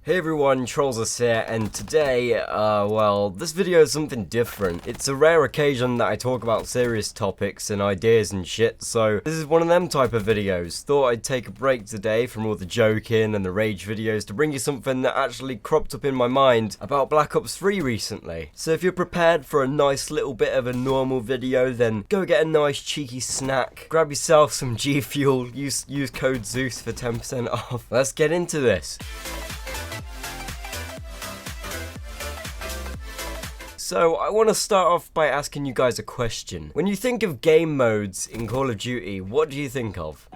Hey everyone, Trollzous here, and today, well, this video is something different. It's a rare occasion that I talk about serious topics and ideas and shit, so this is one of them type of videos. Thought I'd take a break today from all the joking and the rage videos to bring you something that actually cropped up in my mind about Black Ops 3 recently. So if you're prepared for a nice little bit of a normal video, then go get a nice cheeky snack, grab yourself some GFUEL, use code Zeus for 10% off. Let's get into this. So, I want to start off by asking you guys a question. When you think of game modes in Call of Duty, what do you think of?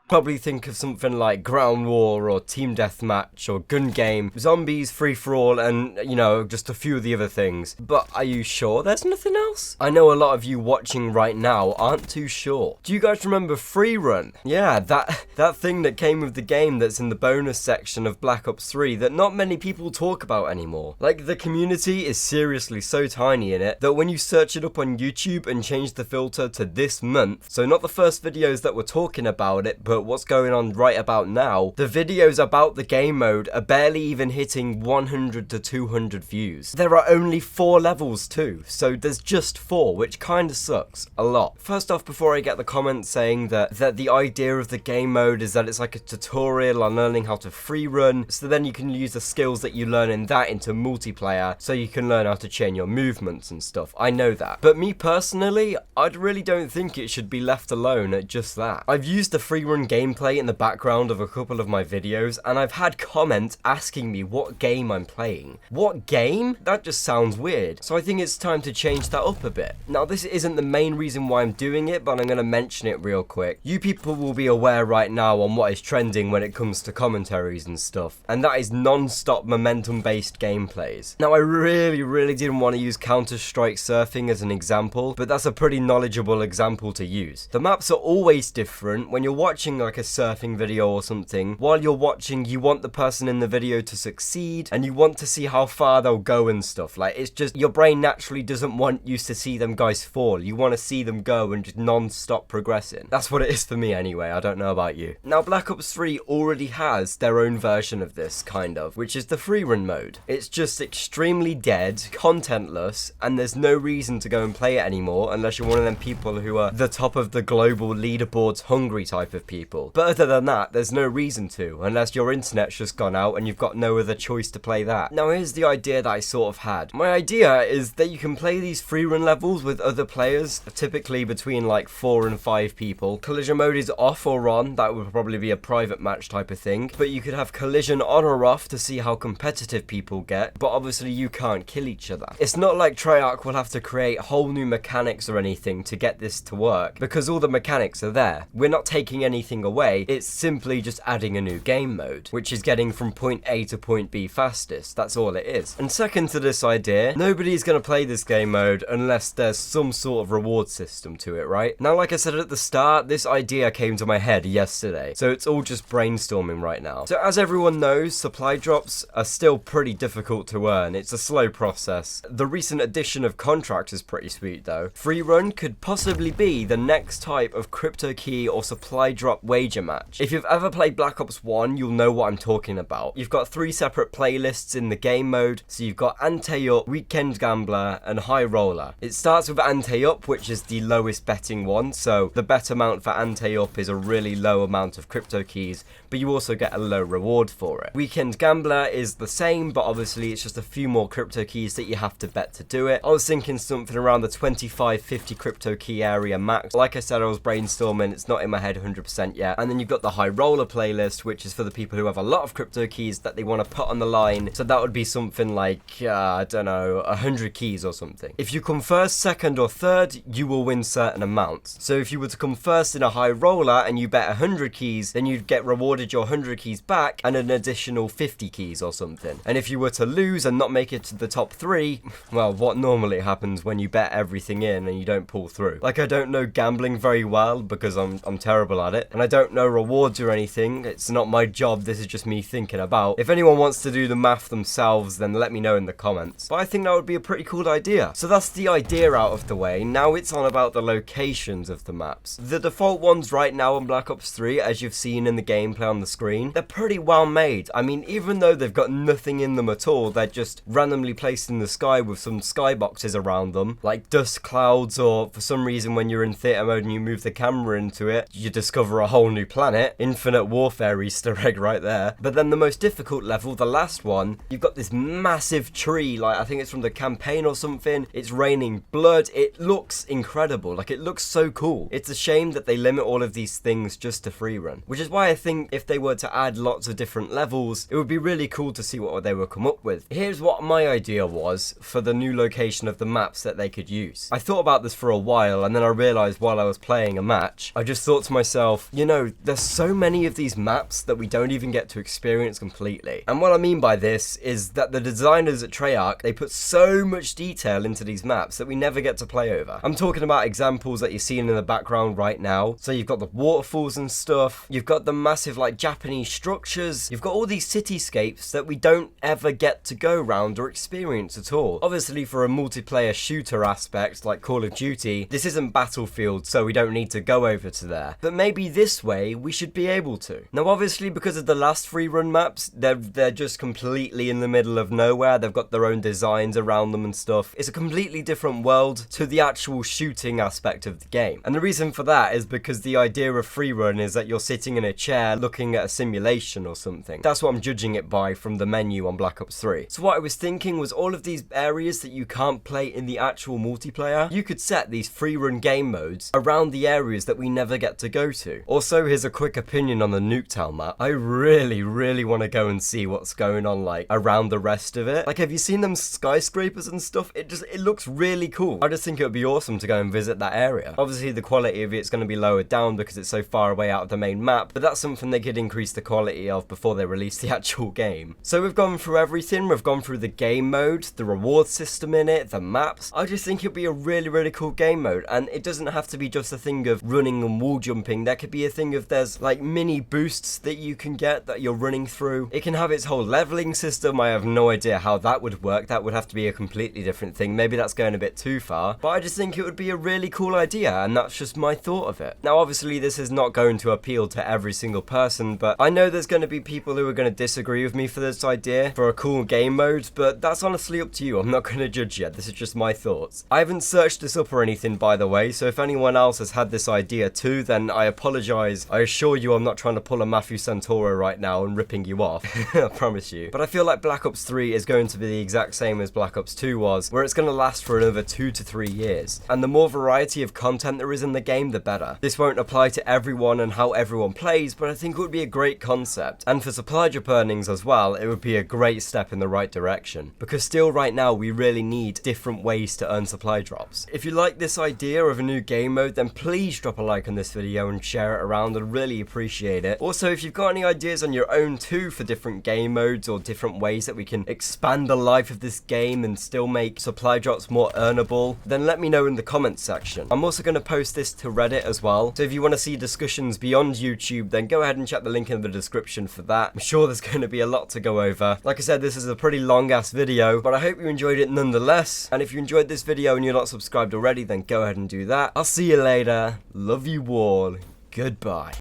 Probably think of something like Ground War or Team Deathmatch or Gun Game, Zombies, Free For All, and, you know, just a few of the other things. But are you sure there's nothing else? I know a lot of you watching right now aren't too sure. Do you guys remember Free Run? Yeah, that thing that came with the game that's in the bonus section of Black Ops 3 that not many people talk about anymore. Like, the community is seriously so tiny in it that when you search it up on YouTube and change the filter to this month, so not the first videos that were talking about it, but what's going on right about now, the videos about the game mode are barely even hitting 100 to 200 views. There are only 4 levels too, so there's just 4, which kinda sucks a lot. First off, before I get the comments saying that the idea of the game mode is that it's like a tutorial on learning how to free run, so then you can use the skills that you learn in that into multiplayer, so you can learn how to chain your movements and stuff. I know that. But me personally, I really don't think it should be left alone at just that. I've used the free run gameplay in the background of a couple of my videos, and I've had comments asking me what game I'm playing. What game? That just sounds weird. So I think it's time to change that up a bit. Now, this isn't the main reason why I'm doing it, but I'm going to mention it real quick. You people will be aware right now on what is trending when it comes to commentaries and stuff, and that is non-stop momentum-based gameplays. Now, I really didn't want to use Counter-Strike Surfing as an example, but that's a pretty knowledgeable example to use. The maps are always different. When you're watching like a surfing video or something, while you're watching, you want the person in the video to succeed, and you want to see how far they'll go and stuff. Like, it's just, your brain naturally doesn't want you to see them guys fall. You want to see them go and just non-stop progressing. That's what it is for me anyway, I don't know about you. Now, Black Ops 3 already has their own version of this, kind of, which is the free run mode. It's just extremely dead, contentless, and there's no reason to go and play it anymore unless you're one of them people who are the top of the global leaderboards hungry type of people. But other than that, there's no reason to, unless your internet's just gone out and you've got no other choice to play that. Now, here's the idea that I sort of had. My idea is that you can play these free run levels with other players, typically between like 4 and 5 people. Collision mode is off or on, that would probably be a private match type of thing, but you could have collision on or off to see how competitive people get, but obviously you can't kill each other. It's not like Treyarch will have to create whole new mechanics or anything to get this to work, because all the mechanics are there. We're not taking anything away, it's simply just adding a new game mode, which is getting from point A to point B fastest. That's all it is. And second to this idea, nobody's going to play this game mode unless there's some sort of reward system to it, right? Now, like I said at the start, this idea came to my head yesterday, so it's all just brainstorming right now. So as everyone knows, supply drops are still pretty difficult to earn. It's a slow process. The recent addition of contracts is pretty sweet though. Free run could possibly be the next type of crypto key or supply drop wager match. If you've ever played Black Ops 1, you'll know what I'm talking about. You've got 3 separate playlists in the game mode, so you've got Ante Up, Weekend Gambler, and High Roller. It starts with Ante Up, which is the lowest betting one, so the bet amount for Ante Up is a really low amount of crypto keys, but you also get a low reward for it. Weekend Gambler is the same, but obviously it's just a few more crypto keys that you have to bet to do it. I was thinking something around the 25-50 crypto key area max. Like I said, I was brainstorming, it's not in my head 100% yet. And then you've got the High Roller playlist, which is for the people who have a lot of crypto keys that they want to put on the line. So that would be something like, I don't know, 100 keys or something. If you come first, second, or third, you will win certain amounts. So if you were to come first in a High Roller and you bet 100 keys, then you'd get rewarded your 100 keys back and an additional 50 keys or something. And if you were to lose and not make it to the top 3, well, what normally happens when you bet everything in and you don't pull through. Like, I don't know gambling very well because I'm terrible at it. and I don't know rewards or anything. It's not my job, this is just me thinking about. If anyone wants to do the math themselves, then let me know in the comments. But I think that would be a pretty cool idea. So that's the idea out of the way. Now it's on about the locations of the maps. The default ones right now on Black Ops 3, as you've seen in the gameplay on the screen, they're pretty well made. I mean, even though they've got nothing in them at all, they're just randomly placed in the sky with some skyboxes around them, like dust clouds, or for some reason when you're in theater mode and you move the camera into it, you discover a whole new planet. Infinite Warfare Easter egg right there. But then the most difficult level, the last one, you've got this massive tree, like I think it's from the campaign or something. It's raining blood. It looks incredible. Like, it looks so cool. It's a shame that they limit all of these things just to free run, which is why I think if they were to add lots of different levels, it would be really cool to see what they would come up with. Here's what my idea was for the new location of the maps that they could use. I thought about this for a while, and then I realized while I was playing a match, I just thought to myself, you know, there's so many of these maps that we don't even get to experience completely. And what I mean by this is that the designers at Treyarch, they put so much detail into these maps that we never get to play over. I'm talking about examples that you're seeing in the background right now. So you've got the waterfalls and stuff, you've got the massive like Japanese structures, you've got all these cityscapes that we don't ever get to go around or experience at all. Obviously for a multiplayer shooter aspect like Call of Duty, this isn't Battlefield, so we don't need to go over to there. But maybe this way we should be able to. Now obviously because of the last free run maps, they're just completely in the middle of nowhere. They've got their own designs around them and stuff. It's a completely different world to the actual shooting aspect of the game. And the reason for that is because the idea of free run is that you're sitting in a chair looking at a simulation or something. That's what I'm judging it by from the menu on Black Ops 3. So what I was thinking was all of these areas that you can't play in the actual multiplayer, you could set these free run game modes around the areas that we never get to go to. Also, here's a quick opinion on the Nuketown map. I really want to go and see what's going on like around the rest of it. Like, have you seen them skyscrapers and stuff? It looks really cool. I just think it would be awesome to go and visit that area. Obviously the quality of it's going to be lowered down because it's so far away out of the main map, but that's something they could increase the quality of before they release the actual game. So we've gone through everything. We've gone through the game mode, the reward system in it, the maps. I just think it'd be a really cool game mode, and it doesn't have to be just a thing of running and wall jumping. There could be a thing of there's like mini boosts that you can get that you're running through. It can have its whole leveling system. I have no idea how that would work. That would have to be a completely different thing. Maybe that's going a bit too far, but I just think it would be a really cool idea, and that's just my thought of it. Now obviously this is not going to appeal to every single person, but I know there's going to be people who are going to disagree with me for this idea for a cool game mode, but that's honestly up to you. I'm not going to judge yet. This is just my thoughts. I haven't searched this up or anything, by the way, so if anyone else has had this idea too, then I apologize. I assure you I'm not trying to pull a Matthew Santoro right now and ripping you off. I promise you. But I feel like Black Ops 3 is going to be the exact same as Black Ops 2 was, where it's going to last for another 2 to 3 years. And the more variety of content there is in the game, the better. This won't apply to everyone and how everyone plays, but I think it would be a great concept. And for supply drop earnings as well, it would be a great step in the right direction. Because still right now, we really need different ways to earn supply drops. If you like this idea of a new game mode, then please drop a like on this video and share it around. I'd really appreciate it. Also, if you've got any ideas on your own too for different game modes or different ways that we can expand the life of this game and still make supply drops more earnable, then let me know in the comments section. I'm also going to post this to Reddit as well, so if you want to see discussions beyond YouTube, then go ahead and check the link in the description for that. I'm sure there's going to be a lot to go over. Like I said, this is a pretty long ass video, but I hope you enjoyed it nonetheless. And if you enjoyed this video and you're not subscribed already, then go ahead and do that. I'll see you later. Love you all. Goodbye.